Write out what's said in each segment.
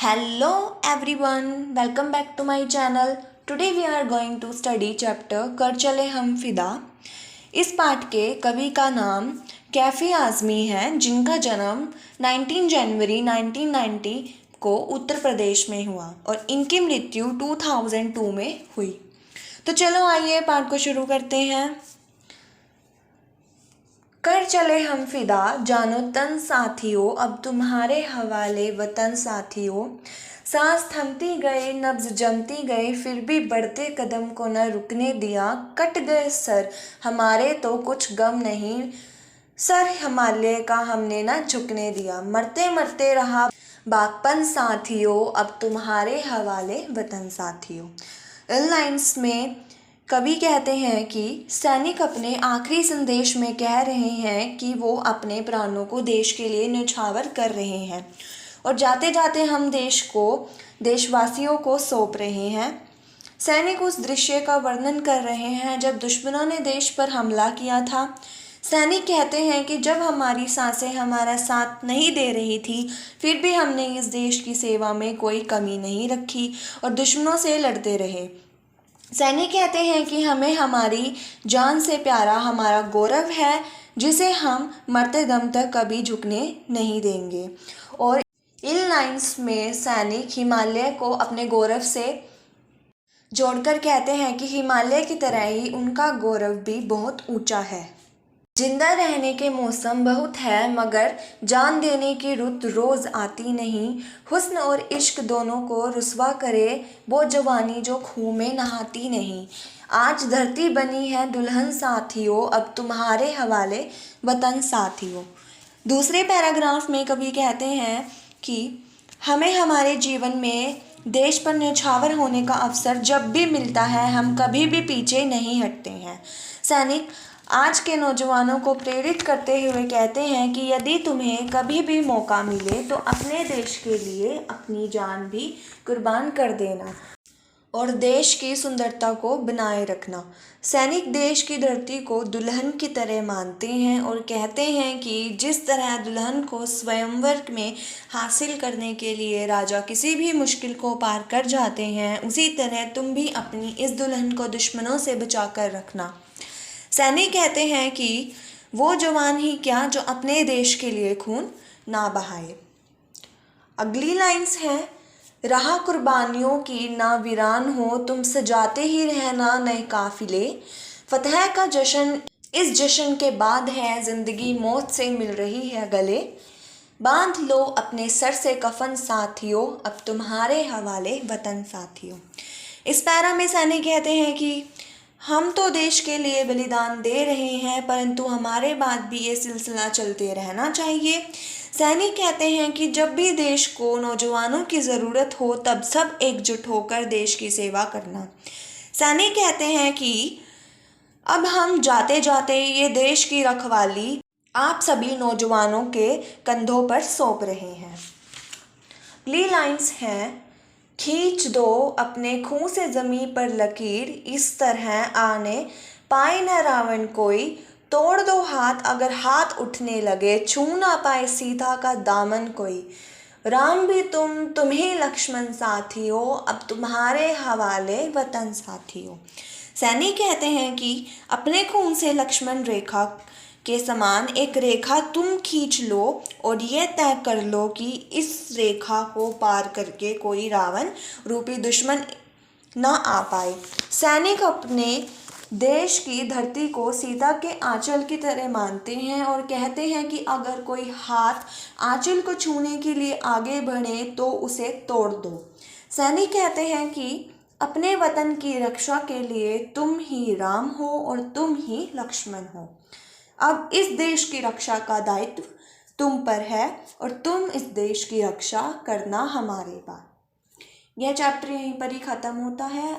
Hello everyone, welcome back to my channel. Today we are going to study chapter कर चले हम फिदा। इस पाठ के कवि का नाम कैफ़ी आज़मी है, जिनका जन्म 19 जनवरी 1990 को उत्तर प्रदेश में हुआ और इनकी मृत्यु 2002 में हुई। तो चलो आइए पाठ को शुरू करते हैं। कर चले हम फिदा, जानो तन साथियों, अब तुम्हारे हवाले वतन साथियों। सांस थमती गए, नब्ज जमती गए, फिर भी बढ़ते कदम को न रुकने दिया। कट गए सर हमारे तो कुछ गम नहीं, सर हिमालय का हमने न झुकने दिया। मरते मरते रहा बागपन साथियों, अब तुम्हारे हवाले वतन साथियों। इन लाइन्स में कवि कहते हैं कि सैनिक अपने आखिरी संदेश में कह रहे हैं कि वो अपने प्राणों को देश के लिए न्यौछावर कर रहे हैं और जाते जाते हम देश को देशवासियों को सौंप रहे हैं। सैनिक उस दृश्य का वर्णन कर रहे हैं जब दुश्मनों ने देश पर हमला किया था। सैनिक कहते हैं कि जब हमारी सांसें हमारा साथ नहीं दे रही थी, फिर भी हमने इस देश की सेवा में कोई कमी नहीं रखी और दुश्मनों से लड़ते रहे। सैनिक कहते हैं कि हमें हमारी जान से प्यारा हमारा गौरव है, जिसे हम मरते दम तक कभी झुकने नहीं देंगे। और इन लाइन्स में सैनिक हिमालय को अपने गौरव से जोड़कर कहते हैं कि हिमालय की तरह ही उनका गौरव भी बहुत ऊंचा है। जिंदा रहने के मौसम बहुत है, मगर जान देने की रुत रोज़ आती नहीं। हुस्न और इश्क दोनों को रुसवा करे, वो जवानी जो खूह में नहाती नहीं। आज धरती बनी है दुल्हन साथियों, अब तुम्हारे हवाले वतन साथियों। दूसरे पैराग्राफ में कवि कहते हैं कि हमें हमारे जीवन में देश पर न्यौछावर होने का अवसर जब भी मिलता है, हम कभी भी पीछे नहीं हटते हैं। सैनिक आज के नौजवानों को प्रेरित करते हुए कहते हैं कि यदि तुम्हें कभी भी मौका मिले तो अपने देश के लिए अपनी जान भी कुर्बान कर देना और देश की सुंदरता को बनाए रखना। सैनिक देश की धरती को दुल्हन की तरह मानते हैं और कहते हैं कि जिस तरह दुल्हन को स्वयंवर में हासिल करने के लिए राजा किसी भी मुश्किल को पार कर जाते हैं, उसी तरह तुम भी अपनी इस दुल्हन को दुश्मनों से बचा कर रखना। सैनिक कहते हैं कि वो जवान ही क्या जो अपने देश के लिए खून ना बहाए। अगली लाइन्स हैं, रहा कुर्बानियों की ना वीरान हो, तुम सजाते ही रहना नए काफिले। फतह का जश्न इस जश्न के बाद है, जिंदगी मौत से मिल रही है गले। बांध लो अपने सर से कफन साथियों, अब तुम्हारे हवाले वतन साथियों। इस पैरा में सैनिक कहते हैं कि हम तो देश के लिए बलिदान दे रहे हैं, परंतु हमारे बाद भी ये सिलसिला चलते रहना चाहिए। सैनिक कहते हैं कि जब भी देश को नौजवानों की ज़रूरत हो, तब सब एकजुट होकर देश की सेवा करना। सैनिक कहते हैं कि अब हम जाते जाते ये देश की रखवाली आप सभी नौजवानों के कंधों पर सौंप रहे हैं। अगली लाइन्स हैं, खींच दो अपने खून से ज़मीं पर लकीर, इस तरह आने पाए न रावण कोई। तोड़ दो हाथ अगर हाथ उठने लगे, छू ना पाए सीता का दामन कोई। राम भी तुम ही लक्ष्मण साथियों, अब तुम्हारे हवाले वतन साथियों। सैनिक कहते हैं कि अपने खून से लक्ष्मण रेखा के समान एक रेखा तुम खींच लो और ये तय कर लो कि इस रेखा को पार करके कोई रावण रूपी दुश्मन ना आ पाए। सैनिक अपने देश की धरती को सीता के आंचल की तरह मानते हैं और कहते हैं कि अगर कोई हाथ आंचल को छूने के लिए आगे बढ़े तो उसे तोड़ दो। सैनिक कहते हैं कि अपने वतन की रक्षा के लिए तुम ही राम हो और तुम ही लक्ष्मण हो। अब इस देश की रक्षा का दायित्व तुम पर है और तुम इस देश की रक्षा करना हमारे बाद। यह चैप्टर यहीं पर ही ख़त्म होता है।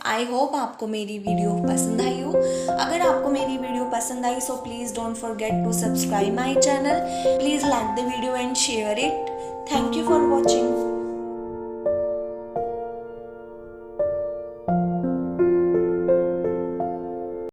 आई होप आपको मेरी वीडियो पसंद आई हो। अगर आपको मेरी वीडियो पसंद आई so please don't forget to subscribe my channel. Please like the video and share it. Thank you for watching.